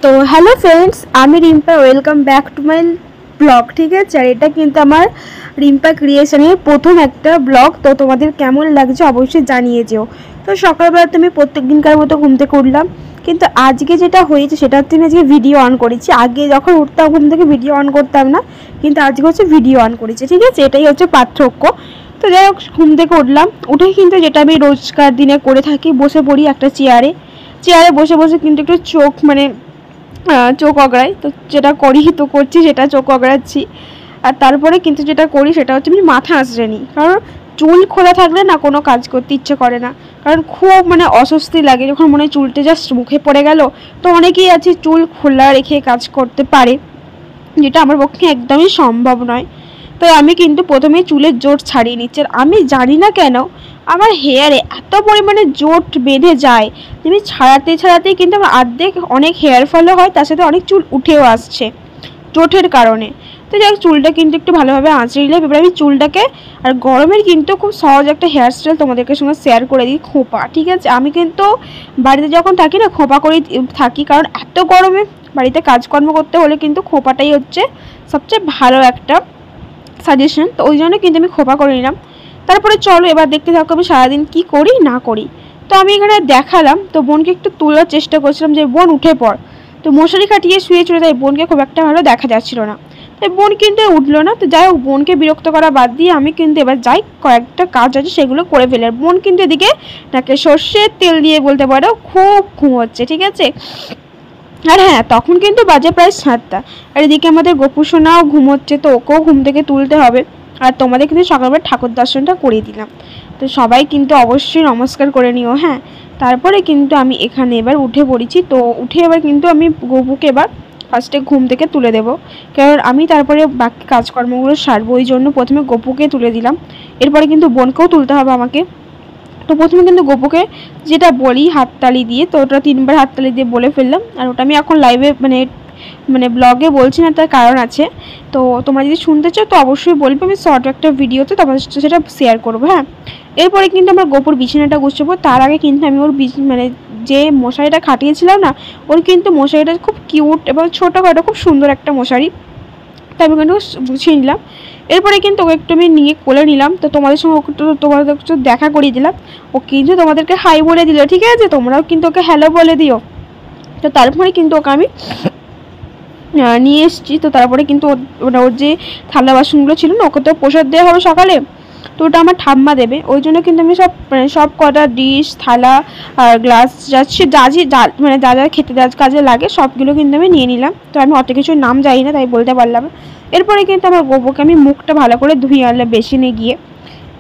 তো hello friends, আমি Rimpa. Welcome back to my blog. ঠিক আছে, আর এটা কিন্তু আমার রিম্পা ক্রিয়েশনের প্রথম একটা ব্লগ। তো তোমাদের কেমন লাগছে অবশ্যই জানিয়ে যেও। তো সকালবেলা তুমি প্রত্যেক দিনকার মতো ঘুম থেকে উঠলাম, কিন্তু আজকে যেটা হয়েছে সেটা হচ্ছে আমি আজকে ভিডিও অন করেছি। আগে যখন উঠতাম ঘুম থেকে ভিডিও অন করতাম না, কিন্তু আজকে হচ্ছে ভিডিও অন করেছি। ঠিক আছে, এটাই হচ্ছে পার্থক্য। তো যাই হোক, ঘুম থেকে উঠলাম, উঠে কিন্তু যেটা আমি রোজকার দিনে করে থাকি, বসে পড়ি একটা চেয়ারে বসে বসে কিন্তু একটু চোখ অগড়াই। তো যেটা করছি সেটা চোখ অগড়াচ্ছি। আর তারপরে কিন্তু যেটা করি সেটা হচ্ছে আমি মাথা আঁচড়ে নিই, কারণ চুল খোলা থাকলে না কোনো কাজ করতে ইচ্ছে করে না। কারণ খুব অস্বস্তি লাগে যখন মনে হয় চুলটা জাস্ট মুখে পড়ে গেল। তো অনেকেই আছে চুল খোলা রেখে কাজ করতে পারে, যেটা আমার পক্ষে একদমই সম্ভব নয়। তো আমি কিন্তু প্রথমে চুলের জোট ছাড়িয়ে নিচ্ছি। আর আমি জানি না কেন আমার হেয়ারে এত পরিমাণে জোট বেঁধে যায়, আমি ছাড়াতেই কিন্তু আমার অর্ধেক অনেক হেয়ার ফলও হয়, তার সাথে অনেক চুল উঠেও আসছে জোটের কারণে। তো যাই হোক, চুলটা কিন্তু একটু ভালোভাবে আঁচড়ে নিলাম। এবার আমি চুলটাকে, আর গরমের কিন্তু খুব সহজ একটা হেয়ার স্টাইল তোমাদেরকে সঙ্গে শেয়ার করে দিই, খোঁপা। ঠিক আছে, আমি কিন্তু বাড়িতে যখন থাকি না খোঁপা করেই থাকি, কারণ এত গরমে বাড়িতে কাজকর্ম করতে হলে কিন্তু খোঁপাটাই হচ্ছে সবচেয়ে ভালো একটা সাজেশন। তো ওই জন্য কিন্তু আমি খোঁপা করে নিলাম। তারপরে চলো এবার দেখতে থাকো আমি সারাদিন কি করি না করি। তো আমি এখানে দেখালাম, তো বোনকে একটু তোলার চেষ্টা করছিলাম যে বোন উঠে পড়। তো মশারি খাটিয়ে শুয়েছিল, তাই বোনকে খুব একটা ভালো দেখা যাচ্ছিল না, তাই বোন কিন্তু উঠলো না। তো যাই হোক, বোনকে বিরক্ত করা বাদ দিয়ে আমি কিন্তু এবার যাই, কয়েকটা কাজ আছে সেগুলো করে ফেলে। বোন কিন্তু এদিকে নাকে সর্ষের তেল দিয়ে বলতে পারো খুব ঘুমোচ্ছে। ঠিক আছে, আর হ্যাঁ, তখন কিন্তু বাজে প্রায় 7টা। আর এদিকে আমাদের গোপু সোনাও ঘুমোচ্ছে, তো ওকেও ঘুম থেকে তুলতে হবে। আর তোমাদের কিন্তু সকালবেলা ঠাকুর দর্শনটা করিয়ে দিলাম। তো সবাই কিন্তু অবশ্যই নমস্কার করে নিও। হ্যাঁ, তারপরে কিন্তু আমি এখানে এবার উঠে পড়েছি। তো উঠে এবার কিন্তু আমি গোপুকে এবার ফার্স্টে ঘুম থেকে তুলে দেবো, কারণ আমি তারপরে বাকি কাজকর্মগুলো সারবো। ওই জন্য প্রথমে গোপুকে তুলে দিলাম, এরপরে কিন্তু বোনকেও তুলতে হবে আমাকে। তো প্রথমে কিন্তু গোপুকে যেটা বলি হাততালি দিয়ে, তো ওটা 3বার হাততালি দিয়ে বলে ফেললাম। আর ওটা আমি এখন লাইভে ব্লগে বলছি না, তার কারণ আছে। তো তোমরা যদি শুনতে চাও তো অবশ্যই বলবে, আমি শর্ট একটা ভিডিওতে তোমাদের সাথে সেটা শেয়ার করবো। হ্যাঁ, এরপরে কিন্তু আমার গোপুর বিছানাটা গুছাবো। তার আগে কিন্তু আমি ওর যে মশারিটা খাটিয়েছিলাম না, ওর কিন্তু মশারিটা খুব কিউট এবং ছোটোখাটো খুব সুন্দর একটা মশারি, তাই আমি কিন্তু গুছিয়ে নিলাম। এরপরে কিন্তু ওকে একটু আমি নিয়ে কোলে নিলাম। তো তোমাদের সঙ্গে তোমাদের একটু দেখা করিয়ে দিলাম। ও কিন্তু তোমাদেরকে হাই বলে দিল। ঠিক আছে, তোমরাও কিন্তু ওকে হ্যালো বলে দিও। তো তারপরে কিন্তু ওকে আমি নিয়ে এসেছি। তো তারপরে কিন্তু ওর যে থালা বাসনগুলো ছিল না, ওকে তো প্রসাদ দেওয়া হবে সকালে। তো ওটা আমার ঠাম্মা দেবে, ওই জন্য কিন্তু আমি সব কটা ডিশ, থালা আর গ্লাস যাচ্ছে যা যা খেতে কাজে লাগে সবগুলো কিন্তু আমি নিয়ে নিলাম। তো আমি অত কিছু নাম জানি না, তাই বলতে পারলাম। এরপরে কিন্তু আমার গোবুকে আমি মুখটা ভালো করে ধুয়ে আনলাম বেসিনে গিয়ে।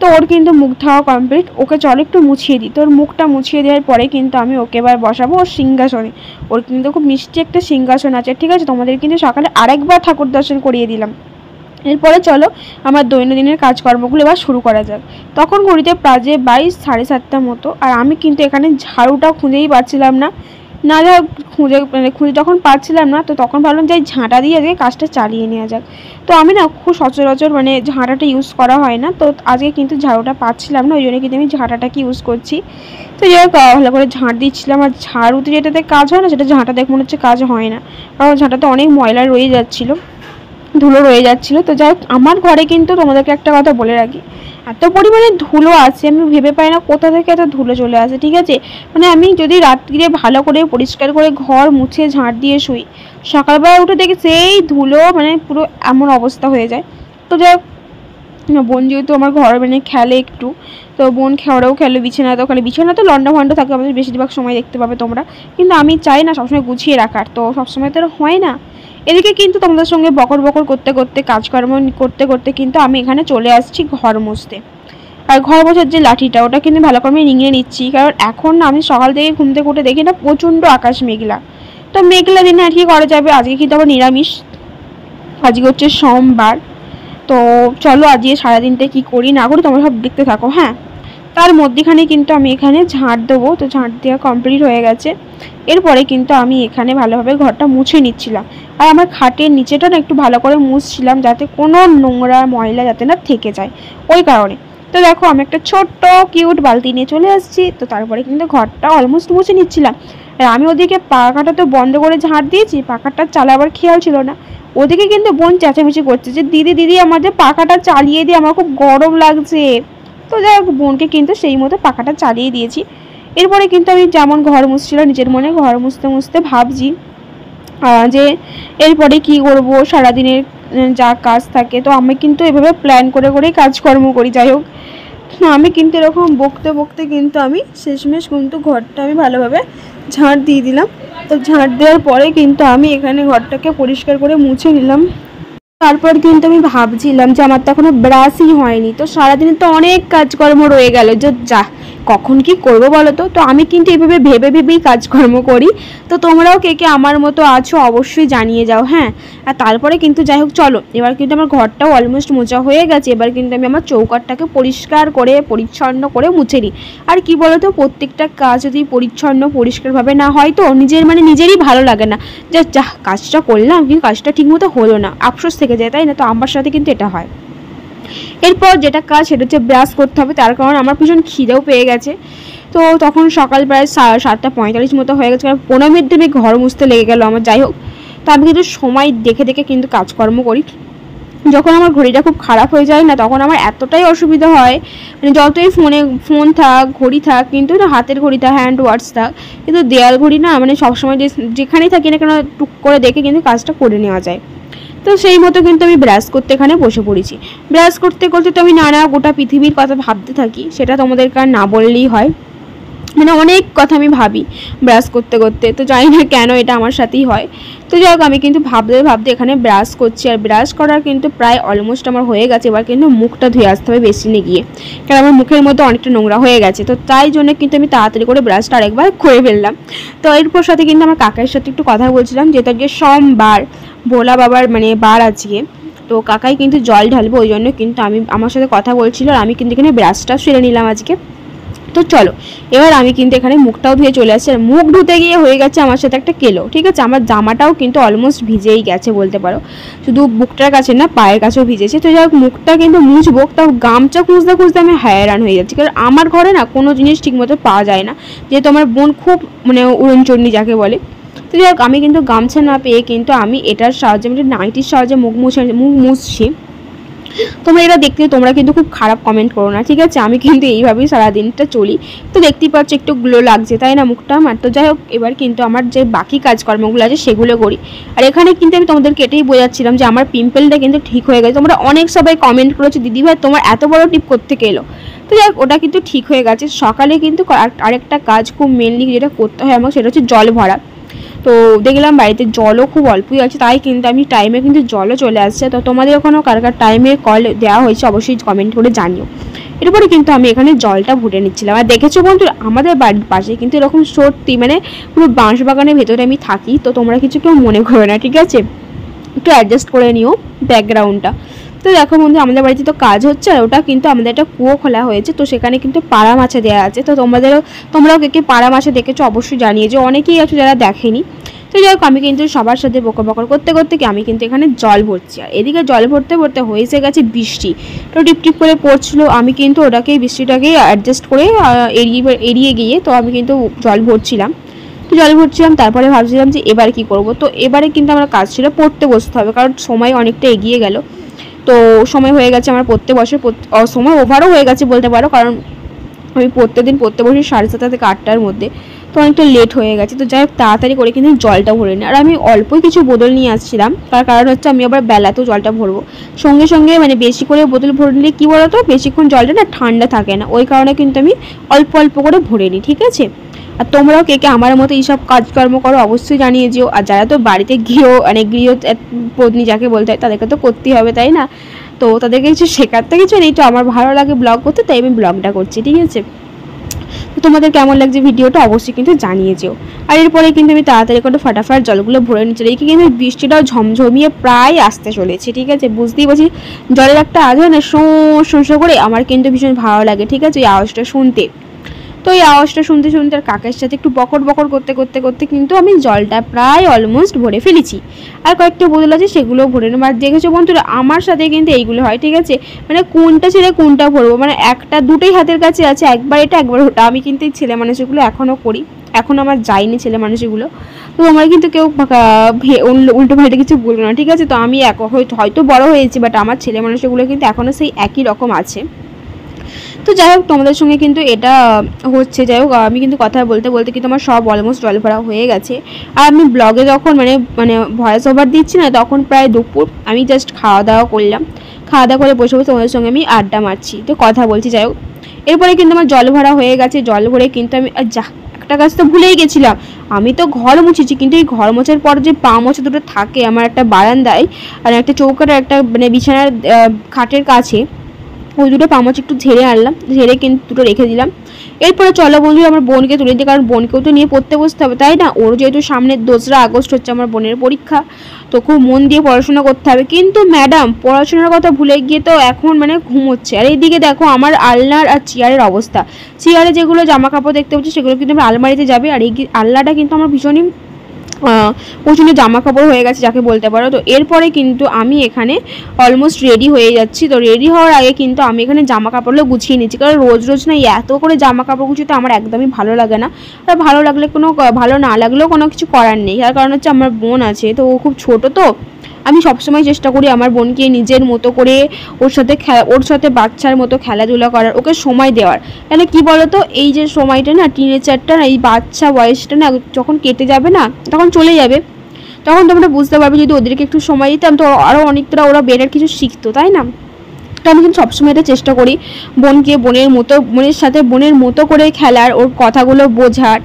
তো ওর কিন্তু মুখ ধোয়া কমপ্লিট, ওকে চল একটু মুছিয়ে দিই। তো ওর মুখটা মুছিয়ে দেওয়ার পরে কিন্তু আমি ওকে এবার বসাবো ওর সিংহাসনে। ওর কিন্তু খুব মিষ্টি একটা সিংহাসন আছে। ঠিক আছে, তোমাদের কিন্তু সকালে আরেকবার ঠাকুর দর্শন করিয়ে দিলাম। এরপরে চলো আমার দৈনন্দিনের কাজকর্মগুলো এবার শুরু করা যাক। তখন ঘড়িতে বাজে 22 সাড়ে 7টা মতো। আর আমি কিন্তু এখানে ঝাড়ুটা খুঁজেই পাচ্ছিলাম না। খুঁজে যখন পাচ্ছিলাম না, তো তখন ভাবলাম যে ঝাঁটা দিয়ে আজকে কাজটা চালিয়ে নেওয়া যাক। তো আমি না খুব সচরাচর ঝাঁটাটা ইউজ করা হয় না, তো আজকে কিন্তু ঝাড়ুটা পাচ্ছিলাম না, ওই জন্য কিন্তু আমি ঝাঁটাটাকে ইউজ করছি। তো যাই হোক, ভালো করে ঝাঁট দিচ্ছিলাম। আর ঝাড়ুতে যেটাতে কাজ হয় না, সেটা ঝাঁটা দেখে মনে হচ্ছে কাজ হয় না, কারণ ঝাঁটাতে অনেক ময়লা রয়ে যাচ্ছিলো, ধুলো রয়ে যাচ্ছিলো। তো যাই হোক, আমার ঘরে কিন্তু তোমাদেরকে একটা কথা বলে রাখি, এত পরিমাণে ধুলো আছে আমি ভেবে পাই না কোথা থেকে এত ধুলো চলে আসে। ঠিক আছে, আমি যদি রাত্রিরে ভালো করে পরিষ্কার করে ঘর মুছে ঝাঁট দিয়ে শুই, সকালবেলা উঠে দেখি সেই ধুলো পুরো এমন অবস্থা হয়ে যায়। তো যাই হোক, বোন যেহেতু আমার ঘর খেলে একটু, তো বোন ওরাও খেলে, বিছানাতেও খেলে। বিছানা তো লন্ডা ভন্ড থাকে আমাদের বেশিরভাগ সময় দেখতে পাবে তোমরা, কিন্তু আমি চাই না সবসময় গুছিয়ে রাখার, তো সবসময় তো হয় না। এদিকে কিন্তু তোমাদের সঙ্গে বকর করতে করতে কাজকর্ম করতে করতে কিন্তু আমি এখানে চলে আসছি ঘর মুছতে। আর ঘর মোছার যে লাঠিটা, ওটা কিন্তু ভালো করে নিংড়ে নিচ্ছি, কারণ এখন না আমি সকাল থেকে ঘুম থেকে উঠে দেখি না প্রচণ্ড আকাশ মেঘলা। তো মেঘলা দিনে আর কি করা যাবে, আজকে কিন্তু আবার নিরামিষ, আজকে হচ্ছে সোমবার। তো চলো আজকে সারাদিনটা কি করি না করি তোমরা সব দেখতে থাকো। হ্যাঁ, তার মধ্যেখানে কিন্তু আমি এখানে ঝাঁট দেবো। তো ঝাঁট দেওয়া কমপ্লিট হয়ে গেছে। এরপরে কিন্তু আমি এখানে ভালোভাবে ঘরটা মুছে নিচ্ছিলাম। আর আমার খাটের নিচেটা না একটু ভালো করে মুছছিলাম, যাতে কোনো নোংরা ময়লা যাতে না থেকে যায়, ওই কারণে। তো দেখো, আমি একটা ছোট্ট কিউট বালতি নিয়ে চলে আসছি। তো তারপরে কিন্তু ঘরটা অলমোস্ট মুছে নিচ্ছিলাম। আর আমি ওদিকে পাখাটা তো বন্ধ করে ঝাঁট দিয়েছি, পাখাটা চালাবার খেয়াল ছিল না। ওদিকে কিন্তু বোন চেঁচামেচি করছে যে দিদি দিদি আমাদের পাখাটা চালিয়ে দিয়ে, আমার খুব গরম লাগছে। তো যাই হোক বোনকে কিন্তু সেই মতো পাখাটা চালিয়ে দিয়েছি। এরপরে কিন্তু আমি যেমন ঘর মুছছিল, নিজের মনে ঘর মুছতে মুছতে ভাবছি যে এরপরে কি করব, সারাদিনের যা কাজ থাকে। তো আমি কিন্তু এভাবে প্ল্যান করে করেই কাজকর্ম করি। যাই হোক আমি কিন্তু এরকম বকতে বকতে কিন্তু আমি শেষমেশ কিন্তু ঘরটা আমি ভালোভাবে ঝাঁট দিয়ে দিলাম। তো ঝাঁট দেওয়ার পরে কিন্তু আমি এখানে ঘরটাকে পরিষ্কার করে মুছে নিলাম। তারপর কিন্তু আমি ভাবছিলাম যে আমার তো এখনো ব্রাশই হয়নি, তো সারাদিনে তো অনেক কাজকর্ম রয়ে গেল, যে যা কখন কি করব বলো তো। তো আমি কিন্তু এভাবে ভেবে ভেবেই কাজকর্ম করি। তো তোমরাও কে কে আমার মতো আছো অবশ্যই জানিয়ে যাও। হ্যাঁ, আর তারপরে কিন্তু যাই হোক চলো, এবার কিন্তু আমার ঘরটাও অলমোস্ট মোছা হয়ে গেছে। এবার কিন্তু আমি আমার চৌকাঠটাকে পরিষ্কার করে পরিচ্ছন্ন করে মুছে নিই। আর কি বলো তো, প্রত্যেকটা কাজ যদি পরিচ্ছন্ন পরিষ্কারভাবে না হয় তো নিজেরই ভালো লাগে না, যে যা কাজটা করলাম কিন্তু কাজটা ঠিকমতো হলো না, আফসোস থেকে যায়, তাই না? তো আমার সাথে কিন্তু এটা হয়। এরপর যেটা কাজ সেটা হচ্ছে ব্রাশ করতে হবে, তার কারণ আমার ভীষণ খিদেও পেয়ে গেছে। তো তখন সকাল প্রায় 7:45 মতো হয়ে গেছে, কারণ 15 মিনিট আমি ঘর মুছতে লেগে গেল আমার। যাই হোক, তো আমি কিন্তু সময় দেখে দেখে কিন্তু কাজকর্ম করি। যখন আমার ঘড়িটা খুব খারাপ হয়ে যায় না, তখন আমার এতটাই অসুবিধা হয়, মানে যতই ফোন থাক ঘড়ি থাক, কিন্তু না হাতের ঘড়ি থাক হ্যান্ড ওয়াচ থাক, কিন্তু দেয়াল ঘড়ি না, মানে সবসময় যেখানেই থাকি না কেন টুক করে দেখে কিন্তু কাজটা করে নেওয়া যায়। তো সেই মতো কিন্তু আমি ব্রাশ করতে এখানে বসে পড়েছি। ব্রাশ করতে করতে তো আমি নানা গোটা পৃথিবীর কথা ভাবতে থাকি, সেটা তোমাদেরকে আর না বললেই হয়। মানে অনেক কথা আমি ভাবি ব্রাশ করতে করতে, তো জানি না কেন এটা আমার সাথেই হয়। তো যাই হোক আমি কিন্তু ভাবতে ভাবতে এখানে ব্রাশ করছি, আর ব্রাশ করার কিন্তু প্রায় অলমোস্ট আমার হয়ে গেছে। এবার কিন্তু মুখটা ধুয়ে আসতে হবে বেসিনে গিয়ে, কারণ আমার মুখের মধ্যে অনেকটা নোংরা হয়ে গেছে। তো তাই জন্য কিন্তু আমি তাড়াতাড়ি করে ব্রাশটা আরেকবার করে ফেললাম। তো এরপর সাথে কিন্তু আমার কাকার সাথে একটু কথা বলছিলাম, যেটা যে সোমবার ভোলা বাবার মানে বার আজকে, তো কাকাই কিন্তু জল ঢালবো, ওই জন্য কিন্তু আমার সাথে কথা বলছিল। আর আমি কিন্তু এখানে ব্রাশটা সেরে নিলাম আজকে। তো চলো এবার আমি কিন্তু এখানে মুখটাও ধুয়ে চলে আসছি। আর মুখ ধুতে গিয়ে হয়ে গেছে আমার সাথে একটা কেলো, ঠিক আছে? আমার জামাটাও কিন্তু অলমোস্ট ভিজেই গেছে বলতে পারো, শুধু বুকটার কাছে না পায়ের কাছেও ভিজেছে। তো যাই হোক মুখটা কিন্তু মুছবো, তাও গামছা খুঁজতে খুঁজতে আমি হয়রান হয়ে যাচ্ছি, কারণ আমার ঘরে না কোনো জিনিস ঠিকমতো পাওয়া যায় না, যেহেতু আমার বোন খুব মানে উড়নচণ্ডী যাকে বলে। তো যাই হোক আমি কিন্তু গামছা না পেয়ে কিন্তু আমি এটার সাহায্যে, মানে নাইটির সাহায্যে মুখ মুছছি। তোমরা এটা দেখতে তোমরা কিন্তু খুব খারাপ কমেন্ট করো না, ঠিক আছে? আমি কিন্তু এইভাবেই সারাদিনটা চলি। তো দেখতেই পাচ্ছ একটু গ্লো লাগছে, তাই না মুখটা আমার? তো যাই হোক এবার কিন্তু আমার যে বাকি কাজকর্মগুলো আছে সেগুলো করি। আর এখানে কিন্তু আমি তোমাদেরকে এটাই বোঝাচ্ছিলাম যে আমার পিম্পলটা কিন্তু ঠিক হয়ে গেছে। তোমরা অনেক সবাই কমেন্ট করেছো দিদিভাই তোমার এত বড় টিপ কোত্থেকে এলো। তো যাই হোক ওটা কিন্তু ঠিক হয়ে গেছে। সকালে কিন্তু আরেকটা কাজ খুব মেনলি যেটা করতে হয় আমাকে, সেটা হচ্ছে জল ভরা। তো দেখলাম বাড়িতে জলও খুব অল্পই আছে, তাই কিন্তু আমি টাইমে কিন্তু জলও চলে আসছে। তো তোমাদের ওখানেও কার কার টাইমে কল দেওয়া হয়েছে অবশ্যই কমেন্ট করে জানিও। এরপরে কিন্তু আমি এখানে জলটা ভরে নিচ্ছিলাম। আর দেখেছো বন্ধু আমাদের বাড়ির পাশে কিন্তু এরকম সত্যি মানে পুরো বাঁশ বাগানের ভেতরে আমি থাকি, তো তোমরা কিছু কেউ মনে করবে না, ঠিক আছে? একটু অ্যাডজাস্ট করে নিও ব্যাকগ্রাউন্ডটা। তো দেখো বন্ধু আমাদের বাড়িতে তো কাজ হচ্ছে, আর ওটা কিন্তু আমাদের একটা কুয়ো খোলা হয়েছে, তো সেখানে কিন্তু পাড়া মাছে দেওয়া আছে। তো তোমরাও কে পাড়া মাছে দেখেছো অবশ্যই জানিয়ে যে, অনেকেই আছে যারা দেখেনি। তো যাই হোক আমি কিন্তু সবার সাথে বকর করতে করতে কি আমি কিন্তু এখানে জল ভরছি। আর এদিকে জল ভরতে ভরতে হয়েছে গেছে বৃষ্টি, তো টিপ টিপ করে পড়ছিল। আমি কিন্তু বৃষ্টিটাকেই অ্যাডজাস্ট করে এড়িয়ে গিয়ে তো আমি কিন্তু জল ভরছিলাম। তো জল ভরছিলাম, তারপরে ভাবছিলাম যে এবার কি করব। তো এবারে কিন্তু আমার কাজ ছিল পড়তে বসতে হবে, কারণ সময় অনেকটা এগিয়ে গেল। তো সময় হয়ে গেছে আমার পড়তে বসে, সময় ওভারও হয়ে গেছে বলতে পারো, কারণ আমি প্রত্যেকদিন পড়তে বসি 7:30 থেকে 8টার মধ্যে, তো অনেকটা লেট হয়ে গেছে। তো যাই হোক তাড়াতাড়ি করে কিন্তু জলটা ভরে নিই। আর আমি অল্পই কিছু বোতল নিয়ে আসছিলাম, তার কারণ হচ্ছে আমি আবার বেলাতেও জলটা ভরবো। সঙ্গে সঙ্গে মানে বেশি করে বোতল ভরে নিলে কী বলো তো, বেশিক্ষণ জলটা না ঠান্ডা থাকে না, ওই কারণে কিন্তু আমি অল্প অল্প করে ভরে নিই, ঠিক আছে? আর তোমরাও কে কে আমার মতো এইসব কাজকর্ম করো অবশ্যই জানিয়ে যেও। আর যারা তো বাড়িতে গৃহ পত্নী যাকে বলতে হয় তাদেরকে তো করতেই হবে, তাই না? তো তাদেরকে কিছু শেখাতে কিছু নেই, তো আমার ভালো লাগে ব্লগ করতে, তাই আমি ব্লগটা করছি, ঠিক আছে? তো তোমাদের কেমন লাগছে ভিডিওটা অবশ্যই কিন্তু জানিয়ে যেও। আর এরপরে কিন্তু আমি তাড়াতাড়ি করে ফাটাফাট জলগুলো ভরে নিচ্ছি। এই কিন্তু বৃষ্টিটাও ঝমঝমিয়ে প্রায় আসতে চলেছে, ঠিক আছে? বুঝতেই পারছি জলের একটা আওয়াজ হয় না, শো করে, আমার কিন্তু ভীষণ ভালো লাগে, ঠিক আছে? এই আওয়াজটা শুনতে। তো এই আওয়াজটা শুনতে শুনতে আর কাকের সাথে একটু বকর করতে করতে কিন্তু আমি জলটা প্রায় অলমোস্ট ভরে ফেলেছি। আর কয়েকটা বোতল আছে সেগুলো ভরে নেবো। আর দেখেছো বন্ধুরা আমার সাথে কিন্তু এইগুলো হয়, ঠিক আছে? মানে কোনটা ছেড়ে কোনটা ভরবো, মানে দুটোই হাতের কাছে আছে, একবার এটা একবার ওটা। আমি কিন্তু এই ছেলে মানুষগুলো এখনও করি, এখন আমার যায়নি ছেলে মানুষগুলো। তো তোমরা কিন্তু কেউ উল্টো পাল্টা কিছু বলবো না, ঠিক আছে। তো আমি হয়তো বড় হয়েছি, বাট আমার ছেলে মানুষগুলো কিন্তু এখনও সেই একই রকম আছে। তো যাই হোক, তোমাদের সঙ্গে কিন্তু এটা হচ্ছে। যাই হোক, আমি কিন্তু কথা বলতে বলতে কিন্তু আমার সব অলমোস্ট জল ভরা হয়ে গেছে। আর আমি ব্লগে যখন মানে ভয়েস ওভার দিচ্ছি না, তখন প্রায় দুপুর। আমি জাস্ট খাওয়া দাওয়া করলাম, খাওয়া দাওয়া করে বসে বসে তোমাদের সঙ্গে আমি আড্ডা মারছি, তো কথা বলছি। যাই হোক, এরপরে কিন্তু আমার জল ভরা হয়ে গেছে। জল ভরে কিন্তু আমি একটা কাজ তো ভুলেই গেছিলাম, আমি তো ঘর মুছেছি, কিন্তু এই ঘর মোছার পর যে পা মোছা দুটো থাকে আমার একটা বারান্দায় আর একটা চৌকার একটা মানে বিছানার খাটের কাছে, ওই দুটো পা মোছা একটু ঝেড়ে আনলাম, ঝেড়ে কিন্তু দুটো রেখে দিলাম। এরপরে চলো বন্ধু আমার বোনকে তুলে দিই, কারণ বোনকেও তো নিয়ে পড়তে বসতে হবে, তাই না। ওর যেহেতু সামনে 2রা আগস্ট হচ্ছে আমার বোনের পরীক্ষা, তো খুব মন দিয়ে পড়াশোনা করতে হবে। কিন্তু ম্যাডাম পড়াশোনার কথা ভুলে গিয়ে তো এখন মানে ঘুমোচ্ছে। আর এইদিকে দেখো আমার আলনার আর চেয়ারের অবস্থা। চেয়ারে যেগুলো জামা কাপড় দেখতে পাচ্ছি সেগুলো কিন্তু আমার আলমারিতে যাবে, আর এই আলনাটা কিন্তু আমার ভীষণই প্রচণ্ড জামা কাপড় হয়ে গেছে যাকে বলতে পারো। তো এরপরে কিন্তু আমি এখানে অলমোস্ট রেডি হয়ে যাচ্ছি। তো রেডি হওয়ার আগে কিন্তু আমি এখানে জামা কাপড়গুলো গুছিয়ে নিচ্ছি, কারণ রোজ রোজ না এত করে জামা কাপড় গুছিয়ে তো আমার একদমই ভালো লাগে না। আর ভালো লাগলে ভালো না লাগলেও কোনো কিছু করার নেই। তার কারণ হচ্ছে আমার বোন আছে, তো ও খুব ছোট, তো আমি সবসময় চেষ্টা করি আমার বোনকে নিজের মতো করে ওর সাথে বাচ্চার মতো খেলাধুলা করার, ওকে সময় দেওয়ার। কেন কি বলতো, এই যে সময়টা না টিনেজারটা না, এই বাচ্চা বয়সটা না যখন কেটে যাবে না, তখন চলে যাবে, তখন তোমরা বুঝতে পারবে যদি ওদেরকে একটু সময় দিতাম তো আরও অনেকটা ওরা বেটার কিছু শিখতো, তাই না। তো আমি কিন্তু সবসময় এটা চেষ্টা করি বোনকে বোনের সাথে বোনের মতো করে খেলার, ওর কথাগুলো বোঝার।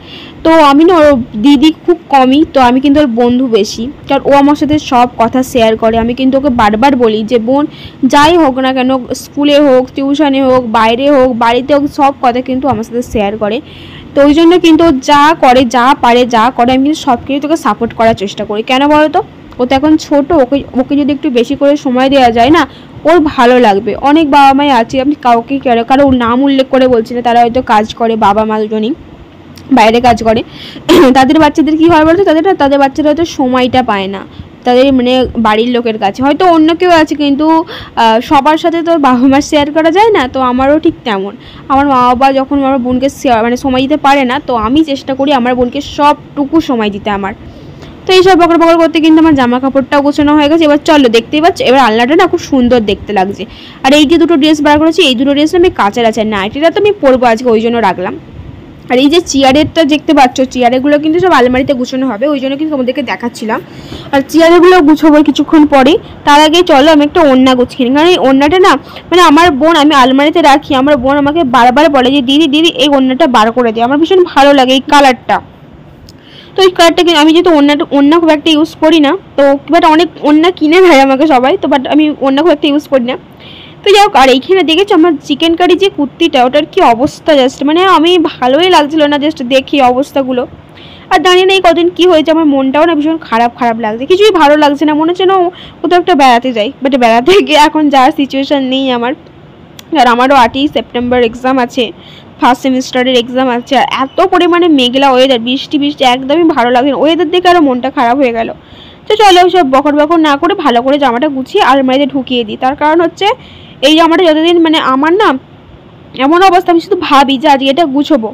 তো আমি না ওর দিদি খুব কমই, তো আমি কিন্তু ওর বন্ধু বেশি, কারণ ও আমার সাথে সব কথা শেয়ার করে। আমি কিন্তু ওকে বারবার বলি যে বোন যাই হোক না কেন, স্কুলে হোক, টিউশনে হোক, বাইরে হোক, বাড়িতে হোক, সব কথা কিন্তু আমার সাথে শেয়ার করে। তো ওই জন্য কিন্তু যা করে, যা পারে, যা করে, আমি কিন্তু সব কিছু তোকে সাপোর্ট করার চেষ্টা করি। কেন বলো তো, ও তো এখন ছোট, ওকে যদি একটু বেশি করে সময় দেওয়া যায় না, ওর ভালো লাগবে। অনেক বাবা মাই আছে, আপনি কাউকে কারো নাম উল্লেখ করে বলছি না, তারা হয়তো কাজ করে, বাবা মা দুজনই বাইরে কাজ করে, তাদের বাচ্চাদের কী হয় বলতো, তাদের বাচ্চারা হয়তো সময়টা পায় না তাদের মানে বাড়ির লোকের কাছে, হয়তো অন্য কেউ আছে, কিন্তু সবার সাথে তো বাবা মা শেয়ার করা যায় না। তো আমারও ঠিক তেমন, আমার মা বাবা যখন আমার বোনকে মানে সময় দিতে পারে না, তো আমি চেষ্টা করি আমার বোনকে সবটুকু সময় দিতে আমার। তো এইসব বকর বকর করতে কিন্তু আমার জামা কাপড়টাও গোছানো হয়ে গেছে। এবার চলো, দেখতেই পাচ্ছ এবার আলনাটা না খুব সুন্দর দেখতে লাগছে। আর এই যে দুটো ড্রেস বার করেছি, এই দুটো ড্রেস আমি কাচার আছে, নাইটিটা তো আমি পরবো আজকে, ওই জন্য রাখলাম। আর এই যে চেয়ারেরটা দেখতে পাচ্ছ, চেয়ারেগুলো কিন্তু সব আলমারিতে গুছানো হবে, ওই জন্য কিন্তু তোমাদেরকে দেখাচ্ছিলাম। আর চেয়ারগুলো গুছাবো কিছুক্ষণ পরে, তার আগে চলো আমি একটা ওড়না গুছিয়ে নিই। কারণ এই ওড়নাটা না মানে আমার বোন, আমি আলমারিতে রাখি, আমার বোন আমাকে বারবার বলে যে দিদি এই ওড়নাটা বার করে দিই, আমার ভীষণ ভালো লাগে এই কালারটা। তো এই কালারটা আমি যেহেতু ওড়না খুব একটা ইউজ করি না, তো বাট অনেক ওড়না কিনে দেয় আমাকে সবাই, তো বাট আমি ওড়না খুব একটা ইউজ করি না। তো যাই হোক, আর এইখানে দেখেছো আমার চিকেন কারি যে কুর্তিটা, ওটার কি অবস্থা, জাস্ট মানে আমি ভালোই লাগছিল না জাস্ট দেখি অবস্থাগুলো। আর জানি না এই কদিন কী হয়েছে, আমার মনটাও না ভীষণ খারাপ লাগছে, কিছুই ভালো লাগছে না, মনে হচ্ছে না কোথাও একটা বেড়াতে যাই, বাট বেড়াতে গিয়ে এখন যাওয়ার সিচুয়েশান নেই আমার। আর আমারও 8ই সেপ্টেম্বর এক্সাম আছে, ফার্স্ট সেমিস্টারের এক্সাম আছে। আর এত পরিমাণে মেঘলা ওয়েদার, বৃষ্টি একদমই ভালো লাগে না, ওয়েদার দেখে আরও মনটা খারাপ হয়ে গেল। তো চলো সব বকর না করে ভালো করে জামাটা গুছিয়ে আলমারিতে ঢুকিয়ে দিই। তার কারণ হচ্ছে এই জামাটা যতদিন মানে আমার না এমন অবস্থা, আমি শুধু ভাবি যে আজকে এটা গুছবো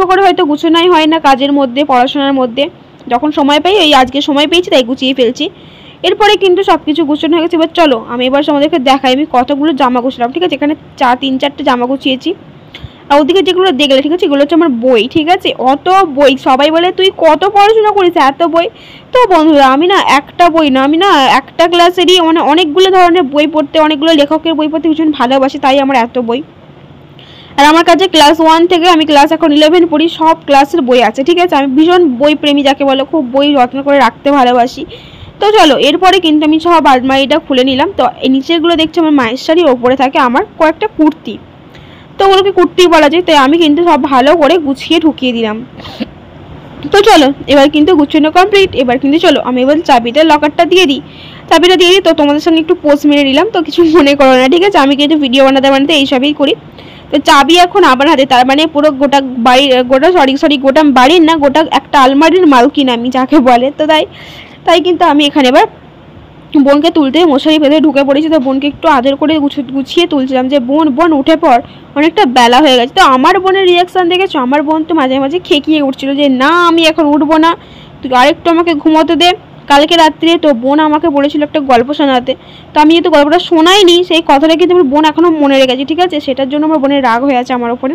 করে হয়তো গুছানোই হয় না, কাজের মধ্যে পড়াশোনার মধ্যে যখন সময় পাই, এই আজকে সময় পেয়েছি তাই গুছিয়ে ফেলছি। এরপরে কিন্তু সব কিছু গুছানো হয়ে গেছে। এবার চলো আমি তোমাদেরকে দেখাই আমি কতগুলো জামা গুছলাম, ঠিক আছে। এখানে 3-4টে জামা গুছিয়েছি। আর ওদিকে যেগুলো দেখলে, ঠিক আছে, এগুলো হচ্ছে আমার বই, ঠিক আছে। অত বই, সবাই বলে তুই কত পড়াশোনা করিস, এত বই। তো বন্ধুরা আমি না একটা বই না, আমি না একটা ক্লাসেরই মানে অনেকগুলো ধরনের বই পড়তে, অনেকগুলো লেখকের বই পড়তে ভীষণ ভালোবাসি, তাই আমার এত বই। আর আমার কাছে ক্লাস 1 থেকে আমি ক্লাস এখন 11 পড়ি, সব ক্লাসের বই আছে, ঠিক আছে। আমি ভীষণ বই প্রেমী যাকে বলো, খুব বই যত্ন করে রাখতে ভালোবাসি। তো চলো এরপরে কিন্তু আমি সব আলমারিটা খুলে নিলাম। তো এই নিচেরগুলো দেখছি আমার মায়ের শাড়ির, ওপরে থাকে আমার কয়েকটা কুর্তি, তো ওগুলোকে কুর্তি বলা যায়। তাই আমি কিন্তু সব ভালো করে গুছিয়ে ঢুকিয়ে দিলাম। তো চলো এবার কিন্তু গুছানো কমপ্লিট। এবার কিন্তু চলো আমি এবার চাবিটা লকারটা দিয়ে দিই। তো তোমাদের সঙ্গে একটু পোস্ট মেরে নিলাম, তো কিছু মনে করো না, ঠিক আছে। আমি কিন্তু ভিডিও বানাতে এইসবই করি। তো চাবি এখন আমার হাতে, তার মানে পুরো গোটা বাড়ির গোটা বাড়ির না, গোটা একটা আলমারির মালকিন আমি যাকে বলে। তো তাই কিন্তু আমি এখানে এবার বোনকে তুলতে মশারি ভেতরে ঢুকে পড়েছি। তো বোনকে একটু আদর করে গুছিয়ে তুলছিলাম যে বোন উঠে পর, অনেকটা বেলা হয়ে গেছে। তো আমার বোনের রিয়াকশান দেখেছো, আমার বোন তো মাঝে মাঝে খেকিয়ে উঠছিল যে না আমি এখন উঠবো না, তুই আরেকটু আমাকে ঘুমোতে দে। কালকে রাত্রে তো বোন আমাকে বলেছিল একটা গল্প শোনাতে, তো আমি যেহেতু গল্পটা শোনাইনি সেই কথাটা কিন্তু আমার বোন এখনও মনে রেখেছে, ঠিক আছে। সেটার জন্য আমার বোনের রাগ হয়ে আছে আমার ওপরে।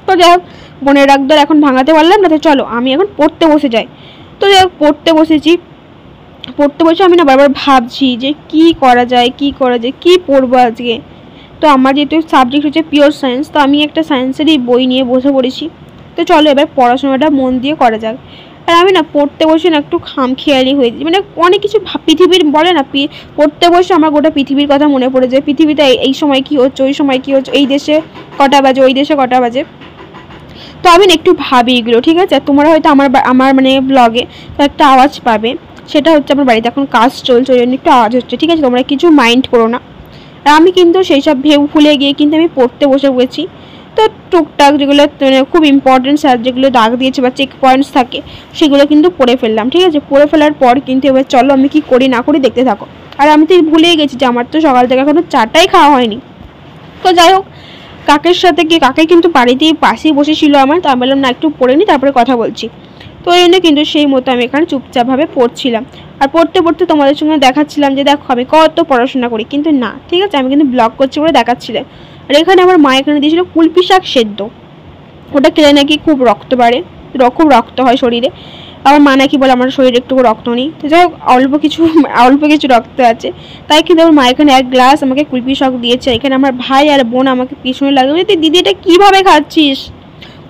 তো যাই হোক, বোনের রাগ দর এখন ভাঙাতে পারলাম না, তো চলো আমি এখন পড়তে বসে যাই। তো যাই হোক, পড়তে বসে আমি না বারবার ভাবছি যে কি করা যায় কি পড়বো আজকে। তো আমার যেহেতু সাবজেক্ট হচ্ছে পিওর সায়েন্স, তো আমি একটা সায়েন্সেরই বই নিয়ে বসে পড়েছি। তো চলো এবার পড়াশোনাটা মন দিয়ে করা যাক। আর আমি না পড়তে বসে না একটু খামখেয়ালি হয়ে যাই, মানে অনেক কিছু পৃথিবীর বলে না, পড়তে বসে আমার গোটা পৃথিবীর কথা মনে পড়ে যায়। পৃথিবীতে এই সময় কী হচ্ছে, ওই সময় কী হচ্ছে, এই দেশে কটা বাজে, ওই দেশে কটা বাজে। তো আমি না একটু ভাবি এগুলো, ঠিক আছে। তোমরা হয়তো আমার মানে ব্লগে একটা আওয়াজ পাবে, সেটা হচ্ছে আমার বাড়িতে এখন কাজ চলছে, ওই জন্য একটু আওয়াজ হচ্ছে, ঠিক আছে। তোমরা কিছু মাইন্ড করো না। আর আমি কিন্তু সেই সব ভুলে গিয়ে কিন্তু আমি পড়তে বসে পড়েছি। তো টুকটাক যেগুলো মানে খুব ইম্পর্টেন্ট স্যার যেগুলো দাগ দিয়েছে বা চেক পয়েন্টস থাকে সেগুলো কিন্তু পড়ে ফেললাম, ঠিক আছে। পড়ে ফেলার পর কিন্তু এবার চলো আমি কি করি না করি দেখতে থাকো। আর আমি তো ভুলেই গেছি যে আমার তো সকাল থেকে এখনো চাটাই খাওয়া হয়নি। তো যাই হোক, কাকের সাথে কাকে কিন্তু বাড়িতেই পাশেই বসেছিল আমার, তো আমি বললাম না একটু পড়ে নিই তারপরে কথা বলছি। তো এই জন্য কিন্তু সেই মতো আমি এখানে চুপচাপভাবে পড়ছিলাম। আর পড়তে পড়তে তোমাদের সঙ্গে দেখাচ্ছিলাম যে দেখো আমি কত পড়াশোনা করি, কিন্তু না, ঠিক আছে, আমি কিন্তু ব্লগ করছি বলে দেখাচ্ছিলাম। আর এখানে আমার মা এখানে দিয়েছিল কুলপি শাক সেদ্ধ, ওটা খেলে নাকি খুব রক্ত বাড়ে, খুব রক্ত হয় শরীরে। আমার মা নাকি বলে আমার শরীরে একটু রক্ত নেই। তো যাই হোক, অল্প কিছু রক্ত আছে, তাই কিন্তু আমার মা এখানে 1 গ্লাস আমাকে কুলপি শাক দিয়েছে। এখানে আমার ভাই আর বোন আমাকে পিছনে লাগবে, তুই দিদি এটা কীভাবে খাচ্ছিস।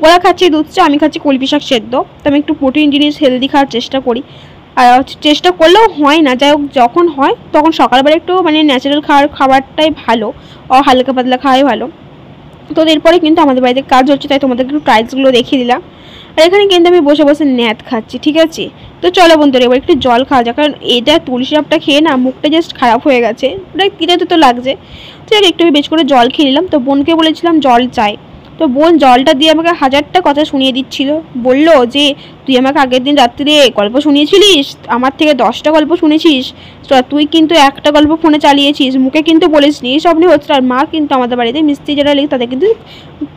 ওরা খাচ্ছে দুধ চা, আমি খাচ্ছি কুলপি শাক সেদ্ধ। তো আমি একটু প্রোটিন জিনিস হেলদি খাওয়ার চেষ্টা করি, আর চেষ্টা করলেও হয় না। যাই হোক, যখন হয় তখন সকালবেলা একটু মানে ন্যাচারাল খাবারটাই ভালো, হালকা পাতলা খাওয়াই ভালো। তো এরপরে কিন্তু আমাদের বাড়িতে কাজ হচ্ছে, তাই তোমাদেরকে একটু টাইলসগুলো দেখিয়ে দিলাম। আর এখানে কিন্তু আমি বসে বসে ন্যাত খাচ্ছি, ঠিক আছে। তো চলো বন্ধুরা এবার একটু জল খাওয়া যাক, কারণ এটা তুলসী ডাবটা খেয়ে না মুখটা জাস্ট খারাপ হয়ে গেছে, ওটা তিতে তো লাগছে। তো একটু বেশ করে জল খেয়ে নিলাম। তো বোনকে বলেছিলাম জল চাই, তো বোন জলটা দিয়ে আমাকে 1000টা কথা শুনিয়ে দিচ্ছিল। বলল যে তুই আমাকে আগের দিন রাত্রে গল্প শুনিয়েছিলিস, আমার থেকে 10টা গল্প শুনেছিস, তুই কিন্তু একটা গল্প ফোনে চালিয়েছিস, মুখে কিন্তু বলিস নি, এইসব নিয়ে হচ্ছে। আর মা কিন্তু আমাদের বাড়িতে মিস্ত্রি যারা লেগে তাদের কিন্তু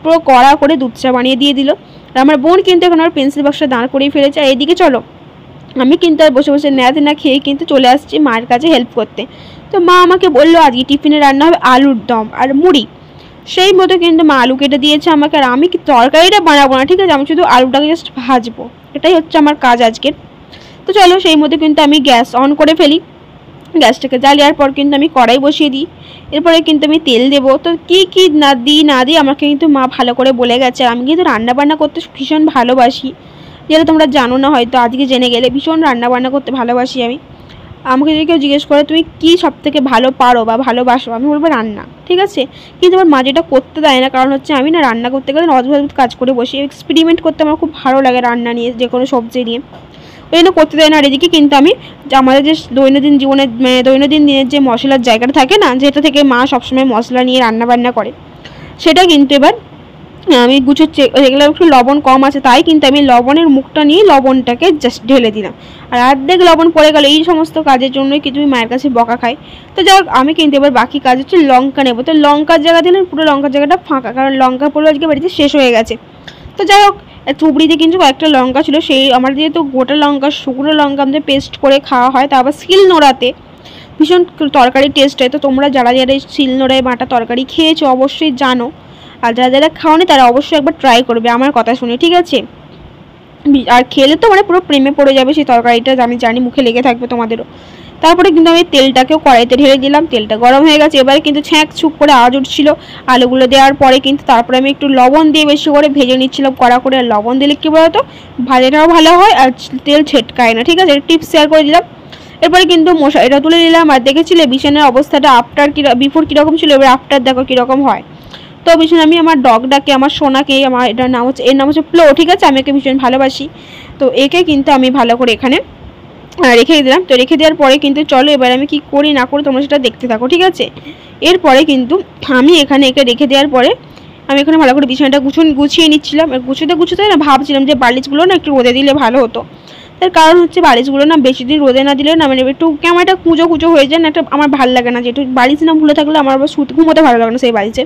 পুরো কড়া করে দুধ চা বানিয়ে দিয়ে দিল। আর আমার বোন কিন্তু এখন আমার পেন্সিল বক্সটা দাঁড় করিয়ে ফেলেছে। আর এদিকে চলো আমি কিন্তু আর বসে বসে ন্যাত না খেয়ে কিন্তু চলে আসছি মায়ের কাছে হেল্প করতে। তো মা আমাকে বললো আজকে টিফিনে রান্না হবে আলুর দম আর মুড়ি। সেই মতো কিন্তু মা আলু কেটে দিয়েছে আমাকে, আর আমি কি তরকারিটা বানাবো না, ঠিক আছে, আমি শুধু আলুটাকে জাস্ট ভাজবো, এটাই হচ্ছে আমার কাজ আজকের। তো চলো সেই মতো কিন্তু আমি গ্যাস অন করে ফেলি, গ্যাসটাকে জ্বালিয়ার পর কিন্তু আমি কড়াই বসিয়ে দিই। এরপরে কিন্তু আমি তেল দেবো। তো কী না দিই আমাকে কিন্তু মা ভালো করে বলে গেছে। আমি কিন্তু রান্নাবান্না করতে ভীষণ ভালোবাসি, যেটা তোমরা জানো না হয়তো, আজকে জেনে গেলে ভীষণ রান্নাবান্না করতে ভালোবাসি আমি। আমাকে যদি কেউ জিজ্ঞেস করে তুমি কী সবথেকে ভালো পারো বা ভালোবাসো, আমি বলবো রান্না, ঠিক আছে। কিন্তু আমার মা যেটা করতে দেয় না, কারণ হচ্ছে আমি না রান্না করতে গেলে অদ্ভুত কাজ করে বসি, এক্সপেরিমেন্ট করতে আমার খুব ভালো লাগে রান্না নিয়ে, যে কোনো সবজি নিয়ে, ওই জন্য করতে দেয় না। আর এদিকে কিন্তু আমি আমাদের যে দৈনন্দিন জীবনের দৈনন্দিন দিনের যে মশলার জায়গাটা থাকে না, যেটা থেকে মা সবসময় মশলা নিয়ে রান্না করে, সেটা কিন্তু এবার আমি গুছোচ্ছি। এগুলো একটু লবণ কম আছে, তাই কিন্তু আমি লবণের মুখটা নিয়ে লবণটাকে জাস্ট ঢেলে দিলাম। আর অর্ধেক লবণ পড়ে গেল, এই সমস্ত কাজের জন্যই কিন্তু আমি মায়ের কাছে বকা খাই। তো যাই হোক, আমি কিন্তু এবার বাকি কাজ হচ্ছে লঙ্কা নেবো। তো লঙ্কার জায়গা দিলে পুরো লঙ্কার জায়গাটা ফাঁকা, কারণ লঙ্কা পুরো আজকে বাড়িতে শেষ হয়ে গেছে। তো যাই হোক, চুবড়িতে কিন্তু কয়েকটা লঙ্কা ছিল, সেই আমার যেহেতু গোটা লঙ্কা শুকনো লঙ্কা আমাদের পেস্ট করে খাওয়া হয়, তারপর শিল নোড়াতে ভীষণ তরকারি টেস্ট হয়। তো তোমরা যারা শিল নোড়ায় বাটা তরকারি খেয়েছো অবশ্যই জানো, আর যারা খাওনি তারা অবশ্যই একবার ট্রাই করবে আমার কথা শুনে, ঠিক আছে। আর খেলে তো মানে পুরো প্রেমে পড়ে যাবে সেই তরকারিটা, আমি জানি মুখে লেগে থাকবে তোমাদেরও। তারপরে কিন্তু আমি তেলটাকেও কড়াইতে ঢেলে দিলাম, তেলটা গরম হয়ে গেছে। এবারে কিন্তু ছ্যাঁক ছুক করে আওয়াজ উঠছিল আলুগুলো দেওয়ার পরে, কিন্তু তারপরে আমি একটু লবণ দিয়ে বেশি করে ভেজে নিচ্ছিলাম কড়া করে। আর লবণ দিলে কী বলতো ভাজাটাও ভালো হয় আর তেল ছেটকায় না, ঠিক আছে, টিপস শেয়ার করে দিলাম। এরপরে কিন্তু এটা তুলে নিলাম। আর দেখেছিলে বিছানার অবস্থাটা বিফোর কীরকম ছিল, এবার আফটার দেখো কীরকম হয়। তো ভীষণ আমি আমার ডগটাকে, আমার সোনাকে, আমার এর নাম হচ্ছে প্লো, ঠিক আছে, আমি একে ভীষণ ভালোবাসি। তো একে কিন্তু আমি ভালো করে এখানে রেখে দিলাম। তো রেখে দেওয়ার পরে কিন্তু চলো এবার আমি কি করি না করি তোমরা সেটা দেখতে থাকো, ঠিক আছে। এরপরে কিন্তু আমি এখানে একে রেখে দেওয়ার পরে আমি এখানে ভালো করে বিছানাটা গুছিয়ে নিচ্ছিলাম। গুছোতে না ভাবছিলাম যে বালিশগুলো না একটু রোদে দিলে ভালো হতো। তার কারণ হচ্ছে বালিশগুলো না বেশি দিন রোদে না দিলে না মানে একটু কেমন একটা কুঁজো কুঁজো হয়ে যায় না, একটা আমার ভালো লাগে না, যে একটু বালিশ না ভুলে থাকলে আমার আবার ঘুমোতে ভালো লাগে না সেই বালিশে।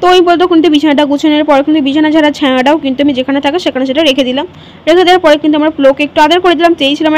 তো ওই বলতো কিন্তু বিছানাটা গুছানোর পর কিন্তু বিছানা ছাড়া ছায়াটাও কিন্তু আমি যেখানে থাকে সেখানে সেটা রেখে দিলাম। রেখে দেওয়ার পরে কিন্তু আমার প্লোকে একটু আদর করে দিলাম, চেয়েছিলাম